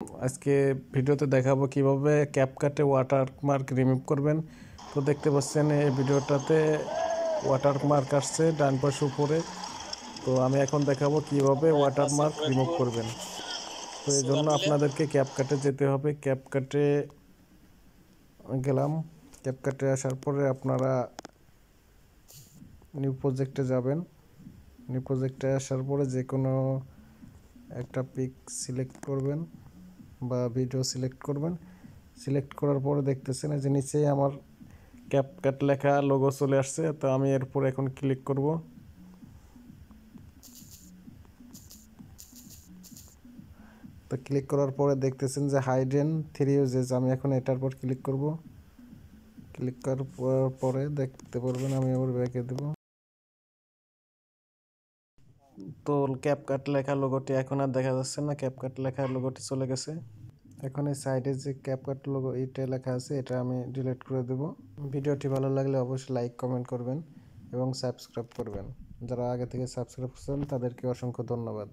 আজকে ভিডিওতে দেখাবো কিভাবে ক্যাপকাটে ওয়াটারমার্ক রিমুভ করবেন। তো দেখতে পাচ্ছেন এই ভিডিওটাতে ওয়াটারমার্ক আসছে ডান পাশে উপরে। তো আমি এখন দেখাবো কিভাবে ওয়াটারমার্ক রিমুভ করবেন। তো এই জন্য আপনাদেরকে ক্যাপকাটে যেতে হবে। ক্যাপকাটে গেলাম। ক্যাপকাটে আসার পরে আপনারা নিউ প্রজেক্টে যাবেন। নিউ প্রজেক্টে আসার পরে যে কোনো একটা পিক সিলেক্ট করবেন বা ভিডিও সিলেক্ট করবেন। সিলেক্ট করার পরে দেখতেছেন যে নিচেই আমার ক্যাপকাট লেখা লোগো চলে আসছে। তো আমি এরপর এখন ক্লিক করব। তো ক্লিক করার পরে দেখতেছেন যে হাইডেন 3 ইউজেস, আমি এখন এটার পর ক্লিক করব। ক্লিক করার পরে দেখতে পারবেন, আমি আবার ব্যাকে দেব। তো ক্যাপকাট লেখা লোগোটি এখন আর দেখা যাচ্ছে না, ক্যাপকাট লেখা লোগোটি চলে গেছে। এখন এই সাইডে যে ক্যাপকাট লোগো এইটা লেখা আছে এটা আমি ডিলিট করে দেব। ভিডিওটি ভালো লাগলে অবশ্যই লাইক কমেন্ট করবেন এবং সাবস্ক্রাইব করবেন। যারা আগে থেকে সাবস্ক্রাইব করেছেন তাদেরকে অসংখ্য ধন্যবাদ।